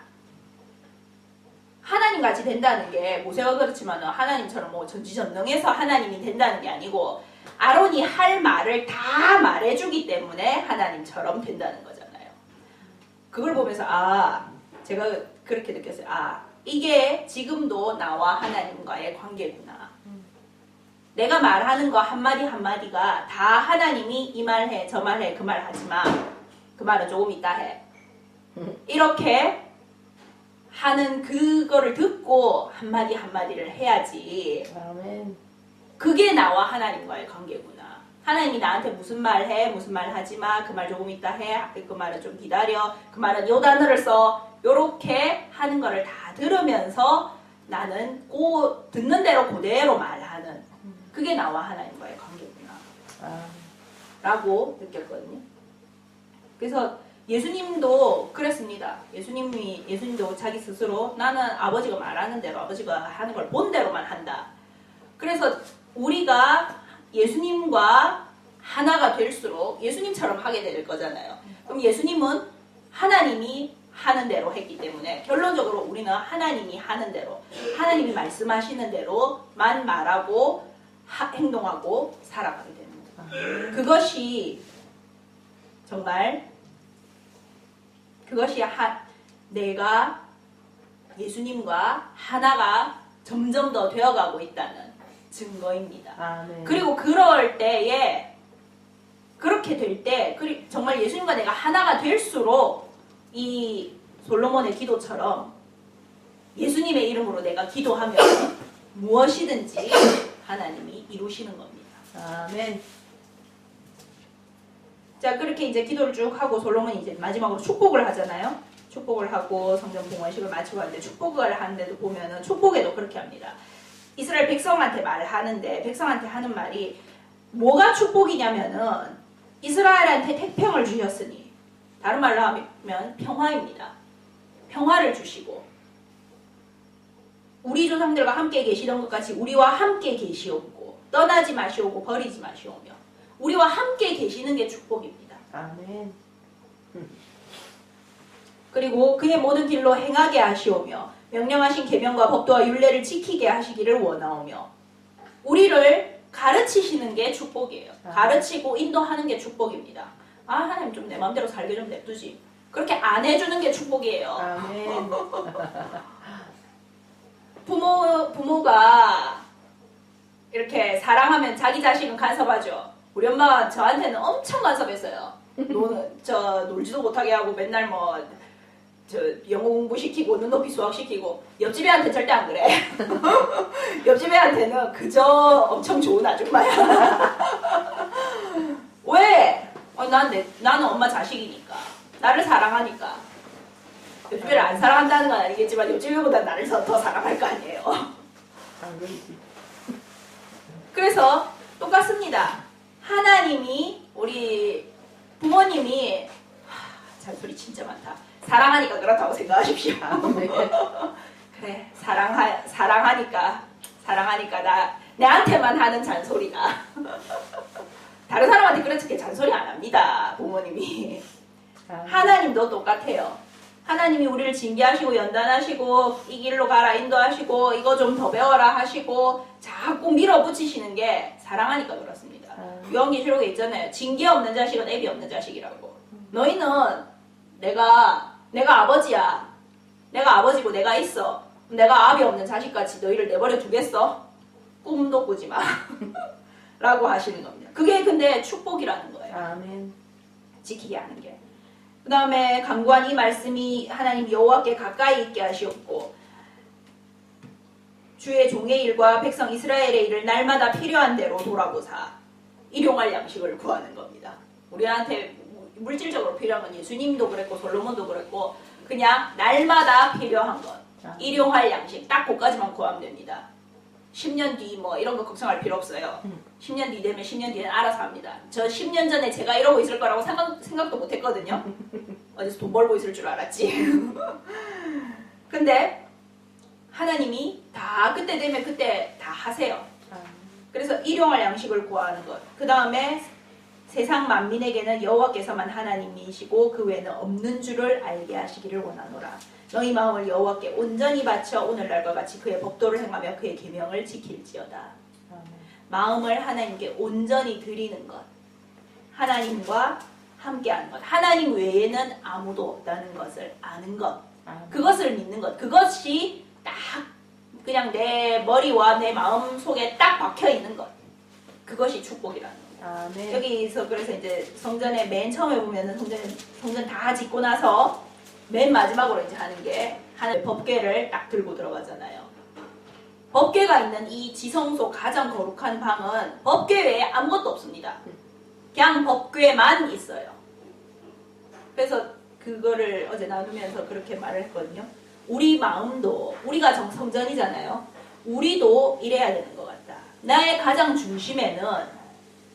하나님같이 된다는 게, 모세가 그렇지만 하나님처럼 뭐 전지전능해서 하나님이 된다는 게 아니고, 아론이 할 말을 다 말해주기 때문에 하나님처럼 된다는 거잖아요. 그걸 보면서, 제가 그렇게 느꼈어요. 이게 지금도 나와 하나님과의 관계구나. 내가 말하는 거 한마디 한마디가 다 하나님이 이 말해 저 말해 그 말 하지마. 그 말은 조금 이따 해. 이렇게 하는 그거를 듣고 한마디 한마디를 해야지. 아멘. 그게 나와 하나님과의 관계구나. 하나님이 나한테 무슨 말 해, 무슨 말 하지마. 그 말 조금 이따 해. 그 말은 좀 기다려. 그 말은 요 단어를 써. 요렇게 하는 거를 다 들으면서 나는 듣는 대로 그대로 말하는 그게 나와 하나님과의 관계구나 라고 느꼈거든요. 그래서 예수님도 그랬습니다. 예수님도 자기 스스로 나는 아버지가 말하는 대로 아버지가 하는 걸 본 대로만 한다. 그래서 우리가 예수님과 하나가 될수록 예수님처럼 하게 될 거잖아요. 그럼 예수님은 하나님이 하는 대로 했기 때문에 결론적으로 우리는 하나님이 하는 대로 하나님이 말씀하시는 대로만 말하고 행동하고 살아가게 되는 거예요. 그것이 정말 내가 예수님과 하나가 점점 더 되어가고 있다는 증거입니다. 네. 그리고 그럴 때에 그렇게 될 때 정말 예수님과 내가 하나가 될수록 이 솔로몬의 기도처럼 예수님의 이름으로 내가 기도하면 무엇이든지 하나님이 이루시는 겁니다. 아멘. 자, 그렇게 이제 기도를 쭉 하고 솔로몬이 이제 마지막으로 축복을 하잖아요. 축복을 하고 성전 봉헌식을 마치고 하는데 축복을 하는데도 보면은 축복에도 그렇게 합니다. 이스라엘 백성한테 말하는데 백성한테 하는 말이 뭐가 축복이냐면은 이스라엘한테 태평을 주셨으니 다른 말로 하면 평화입니다. 평화를 주시고 우리 조상들과 함께 계시던 것 같이 우리와 함께 계시옵고 떠나지 마시오고 버리지 마시오며 우리와 함께 계시는 게 축복입니다. 아멘. 그리고 그의 모든 길로 행하게 하시오며 명령하신 계명과 법도와 율례를 지키게 하시기를 원하오며 우리를 가르치시는 게 축복이에요. 가르치고 인도하는 게 축복입니다. 하나님 좀 내 마음대로 살게 좀 냅두지. 그렇게 안 해주는 게 축복이에요. 아멘. 부모가 이렇게 사랑하면 자기 자식은 간섭하죠. 우리 엄마가 저한테는 엄청 간섭했어요. 놀지도 못하게 하고 맨날 영어 공부 시키고 눈높이 수학 시키고 옆집 애한테 절대 안 그래. 옆집 애한테는 그저 엄청 좋은 아줌마야. 왜? 나는 엄마 자식이니까. 나를 사랑하니까. 옆집 애를 안 사랑한다는 건 아니겠지만 옆집 애보다 나를 더 사랑할 거 아니에요. 당연히지. 그래서 똑같습니다. 하나님이 우리 부모님이 잔소리 진짜 많다. 사랑하니까 그렇다고 생각하십시오. 그래 사랑하니까 내한테만 하는 잔소리다. 다른 사람한테 그렇게 잔소리 안 합니다. 부모님이. 하나님도 똑같아요. 하나님이 우리를 징계하시고 연단하시고 이 길로 가라 인도하시고 이거 좀 더 배워라 하시고 자꾸 밀어붙이시는 게 사랑하니까 그렇습니다. 요한계시록에 있잖아요. 징계 없는 자식은 애비 없는 자식이라고. 너희는 내가 아버지야. 내가 아버지고 내가 있어. 내가 아비 없는 자식같이 너희를 내버려 두겠어? 꿈도 꾸지 마. 라고 하시는 겁니다. 그게 근데 축복이라는 거예요. 아멘. 지키게 하는 게. 그 다음에 강구한 이 말씀이 하나님 여호와께 가까이 있게 하시옵고 주의 종의 일과 백성 이스라엘의 일을 날마다 필요한 대로 돌아보사 일용할 양식을 구하는 겁니다. 우리한테 물질적으로 필요한 건 예수님도 그랬고 솔로몬도 그랬고 그냥 날마다 필요한 것 일용할 양식 딱 그까지만 구하면 됩니다. 10년 뒤 이런 거 걱정할 필요 없어요. 10년 뒤 되면 10년 뒤엔 알아서 합니다. 저 10년 전에 제가 이러고 있을 거라고 생각도 못 했거든요. 어디서 돈 벌고 있을 줄 알았지. 근데 하나님이 다 그때 되면 그때 다 하세요. 그래서 일용할 양식을 구하는 것. 그 다음에 세상 만민에게는 여호와께서만 하나님이시고 그 외에는 없는 줄을 알게 하시기를 원하노라. 너희 마음을 여호와께 온전히 바쳐 오늘날과 같이 그의 법도를 행하며 그의 계명을 지킬지어다. 마음을 하나님께 온전히 드리는 것. 하나님과 함께하는 것. 하나님 외에는 아무도 없다는 것을 아는 것. 그것을 믿는 것. 그것이 딱 그냥 내 머리와 내 마음 속에 딱 박혀 있는 것. 그것이 축복이라는 것. 네. 여기서 그래서 이제 성전에 맨 처음에 보면은 성전 다 짓고 나서 맨 마지막으로 이제 하는 게 하나님의 법궤를 딱 들고 들어가잖아요. 법궤가 있는 이 지성소 가장 거룩한 방은 법궤 외에 아무것도 없습니다. 그냥 법궤만 있어요. 그래서 그거를 어제 나누면서 그렇게 말을 했거든요. 우리 마음도 우리가 성전이잖아요. 우리도 이래야 되는 것 같다. 나의 가장 중심에는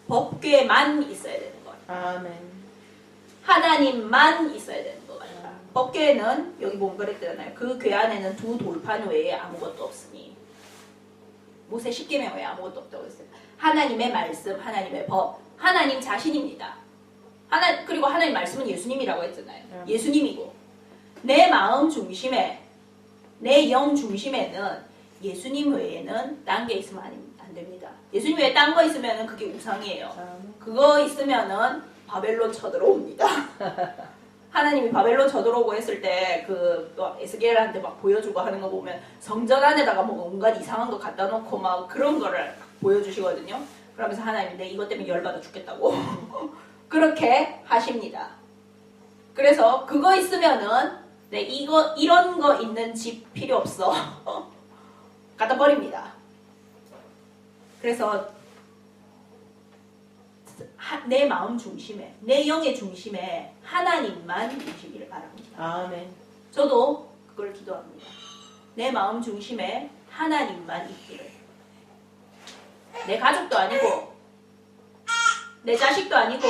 법궤만 있어야 되는 것 같다. 아멘. 하나님만 있어야 되는 것 같다. 법궤는 여기 보면 그랬잖아요. 그 궤 안에는 두 돌판 외에 아무것도 없으니 모세 10계명 외에 아무것도 없다고 했어요. 하나님의 말씀, 하나님의 법, 하나님 자신입니다. 그리고 하나님 말씀은 예수님이라고 했잖아요. 예수님이고 내 마음 중심에 내 영 중심에는 예수님 외에는 딴 게 있으면 안 됩니다. 예수님 외에 딴 거 있으면 그게 우상이에요. 그거 있으면은 바벨론 쳐들어옵니다. 하나님이 바벨론 쳐들어오고 했을 때 에스겔한테 막 보여주고 하는 거 보면 성전 안에다가 온갖 이상한 거 갖다 놓고 막 그런 거를 보여주시거든요. 그러면서 하나님이 내 이것 때문에 열받아 죽겠다고 그렇게 하십니다. 그래서 그거 있으면은 이런 거 있는 집 필요 없어. 갖다 버립니다. 그래서 내 마음 중심에, 내 영의 중심에 하나님만 계시기를 바랍니다. 아멘. 저도 그걸 기도합니다. 내 마음 중심에 하나님만 있기를. 내 가족도 아니고, 내 자식도 아니고,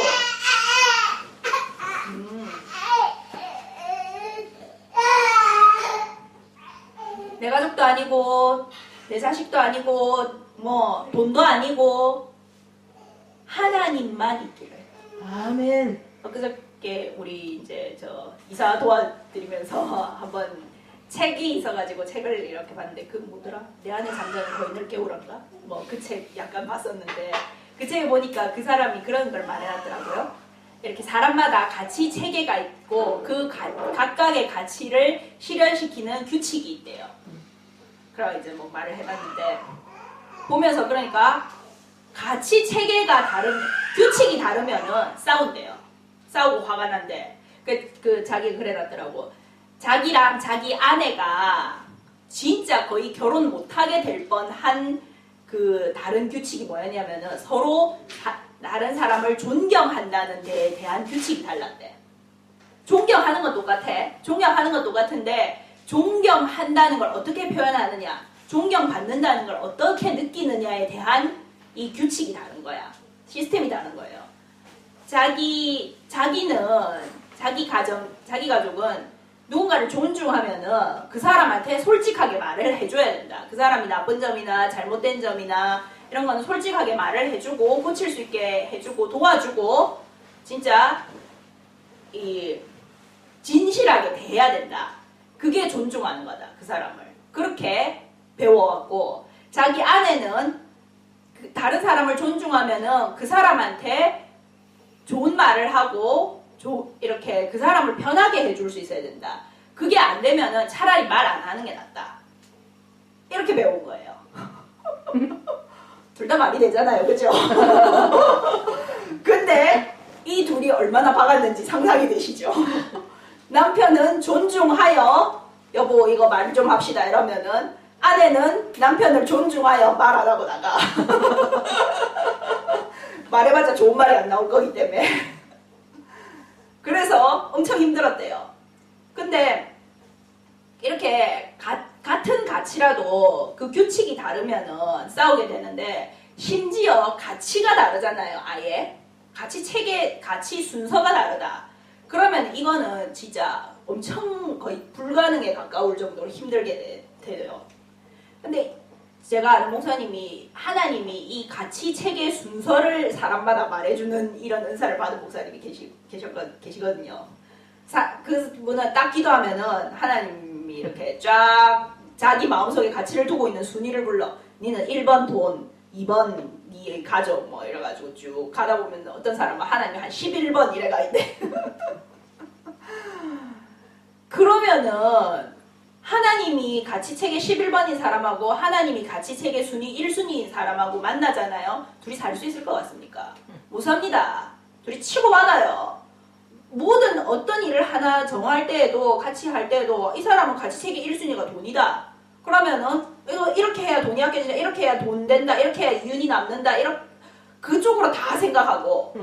내 가족도 아니고, 내 자식도 아니고, 돈도 아니고, 하나님만 있기를. 아멘. 그저께 우리 이제 이사 도와드리면서 한번 책이 있어가지고 책을 이렇게 봤는데 그 뭐더라? 내 안에 잠자는 거인을 깨우란가? 그 책 약간 봤었는데 그 책에 보니까 그 사람이 그런 걸 말해놨더라고요. 이렇게 사람마다 가치 체계가 있고 그 각각의 가치를 실현시키는 규칙이 있대요. 그럼 이제 말을 해봤는데 보면서 그러니까 가치 체계가 규칙이 다르면은 싸운대요. 싸우고 화가 난대. 자기가 그래놨더라고. 자기랑 자기 아내가 진짜 거의 결혼 못하게 될 뻔한 그 다른 규칙이 뭐였냐면은 서로 다른 사람을 존경한다는 데에 대한 규칙이 달랐대. 존경하는 건 똑같아. 존경하는 건 똑같은데 존경한다는 걸 어떻게 표현하느냐, 존경받는다는 걸 어떻게 느끼느냐에 대한 이 규칙이 다른 거야. 시스템이 다른 거예요. 자기는 자기 가족은 누군가를 존중하면은 그 사람한테 솔직하게 말을 해줘야 된다. 그 사람이 나쁜 점이나 잘못된 점이나 이런 거는 솔직하게 말을 해주고 고칠 수 있게 해주고 도와주고 진짜 진실하게 대해야 된다. 그게 존중하는 거다. 그 사람을. 그렇게 배워왔고 자기 아내는 다른 사람을 존중하면은 그 사람한테 좋은 말을 하고 이렇게 그 사람을 편하게 해줄 수 있어야 된다. 그게 안 되면은 차라리 말 안 하는 게 낫다. 이렇게 배운 거예요. 둘 다 말이 되잖아요. 그죠? 근데 이 둘이 얼마나 박았는지 상상이 되시죠? 남편은 존중하여 여보 이거 말 좀 합시다 이러면은 아내는 남편을 존중하여 말 안 하고 나가. 말해봤자 좋은 말이 안 나올 거기 때문에. 그래서 엄청 힘들었대요. 근데 이렇게 같은 가치라도 그 규칙이 다르면은 싸우게 되는데 심지어 가치가 다르잖아요. 아예 가치 체계, 가치 순서가 다르다. 그러면 이거는 진짜 엄청 거의 불가능에 가까울 정도로 힘들게 돼요. 근데 제가 아는 목사님이 하나님이 이 가치 체계 순서를 사람마다 말해주는 이런 은사를 받은 목사님이 계시거든요. 그분은 딱 기도하면은 하나님이 이렇게 쫙 자기 마음속에 가치를 두고 있는 순위를 불러. 니는 1번 돈, 2번 네 가족 뭐 이래가지고 쭉 가다 보면 어떤 사람은 하나님이 한 11번 이래가 있대. 그러면은 하나님이 가치체계 11번인 사람하고 하나님이 가치체계 순위 1순위인 사람하고 만나잖아요. 둘이 살 수 있을 것 같습니까? 못 삽니다. 둘이 치고받아요. 모든 어떤 일을 하나 정할 때에도 같이 할 때에도 이 사람은 가치체계 1순위가 돈이다. 그러면은 이렇게 해야 돈이 아껴진다. 이렇게 해야 돈 된다. 이렇게 해야 윤이 남는다. 그쪽으로 다 생각하고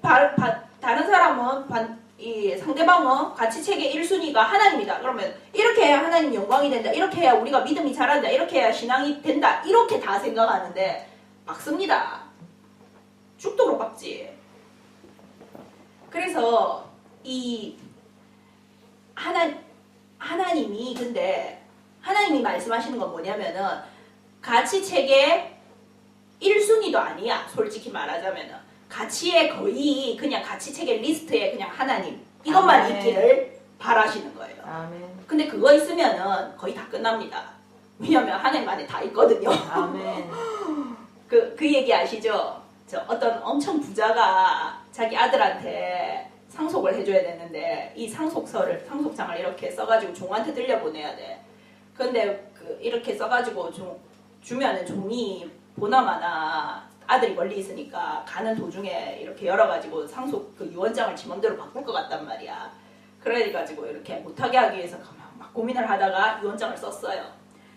다른 사람은 이 상대방은 가치체계 1순위가 하나님이다. 그러면 이렇게 해야 하나님 영광이 된다. 이렇게 해야 우리가 믿음이 자란다. 이렇게 해야 신앙이 된다. 이렇게 다 생각하는데 박습니다. 죽도록 박지. 그래서 이 하나님이 근데 하나님이 말씀하시는 건 뭐냐면은 가치체계 1순위도 아니야. 솔직히 말하자면은 가치에 거의 그냥 가치체계 리스트에 그냥 하나님 이것만 아멘. 있기를 바라시는 거예요. 아멘. 근데 그거 있으면은 거의 다 끝납니다. 왜냐면 하나님 안에 다 있거든요. 아멘. 그 얘기 아시죠? 저 어떤 엄청 부자가 자기 아들한테 상속을 해줘야 되는데 이 상속장을 이렇게 써가지고 종한테 들려보내야 돼. 근데 이렇게 써가지고 주면은 종이 보나마나 아들이 멀리 있으니까 가는 도중에 이렇게 열어가지고 상속 유언장을 지 맘대로 바꿀 것 같단 말이야. 그래가지고 이렇게 못하게 하기 위해서 막 고민을 하다가 유언장을 썼어요.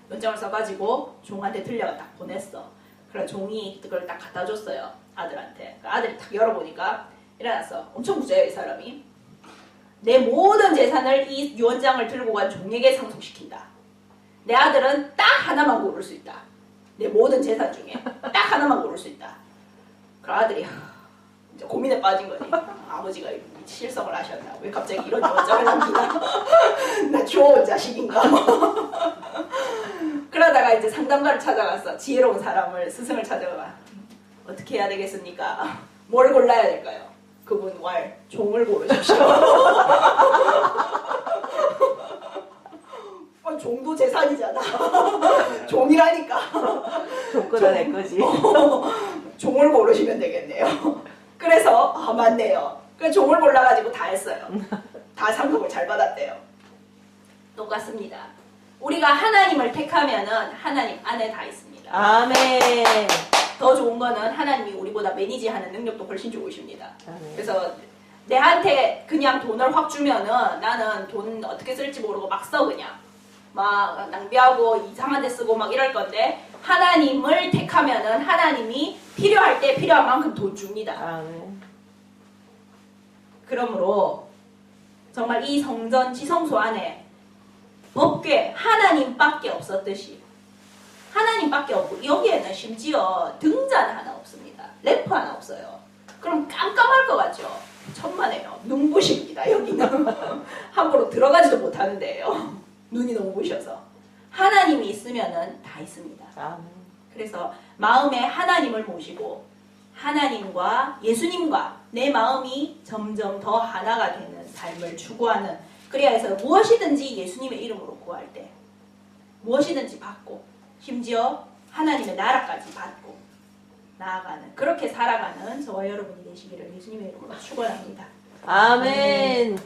유언장을 써가지고 종한테 들려가 딱 보냈어. 그래 종이 그걸 딱 갖다 줬어요. 아들한테. 아들이 딱 열어보니까 일어났어. 엄청 부자예요 이 사람이. 내 모든 재산을 이 유언장을 들고 간 종에게 상속시킨다. 내 아들은 딱 하나만 고를 수 있다. 내 모든 재산 중에 딱 하나만 고를 수 있다. 그 아들이 이제 고민에 빠진 거지. 아버지가 실성을 하셨나? 왜 갑자기 이런 유언장을 남기나? 나 좋은 자식인가? 그러다가 이제 상담가를 찾아갔어. 지혜로운 사람을 스승을 찾아가. 어떻게 해야 되겠습니까? 뭘 골라야 될까요? 그분 종을 고르십시오. 종도 재산이잖아. 종이라니까. 돈 끌어낼 거지. 종을 고르시면 되겠네요. 그래서 맞네요. 그래서 종을 골라가지고 다 했어요. 다 상속을 잘 받았대요. 똑같습니다. 우리가 하나님을 택하면은 하나님 안에 다 있습니다. 아멘. 더 좋은 거는 하나님이 우리보다 매니지하는 능력도 훨씬 좋으십니다. 아멘. 그래서 내한테 그냥 돈을 확 주면은 나는 돈 어떻게 쓸지 모르고 막 써 그냥 막 낭비하고 이상한 데 쓰고 막 이럴 건데 하나님을 택하면은 하나님이 필요할 때 필요한 만큼 돈 줍니다. 아멘. 그러므로 정말 이 성전 지성소 안에 법궤 하나님밖에 없었듯이 하나님밖에 없고 여기에는 심지어 등잔 하나 없습니다. 램프 하나 없어요. 그럼 깜깜할 것 같죠? 천만에요. 눈부십니다. 여기는 함부로 들어가지도 못하는데요. 눈이 너무 부셔서 하나님이 있으면은 다 있습니다. 아멘. 그래서 마음에 하나님을 모시고 하나님과 예수님과 내 마음이 점점 더 하나가 되는 삶을 추구하는 그래야 해서 무엇이든지 예수님의 이름으로 구할 때 무엇이든지 받고 심지어 하나님의 나라까지 받고 나아가는 그렇게 살아가는 저와 여러분이 되시기를 예수님의 이름으로 축원합니다. 아멘.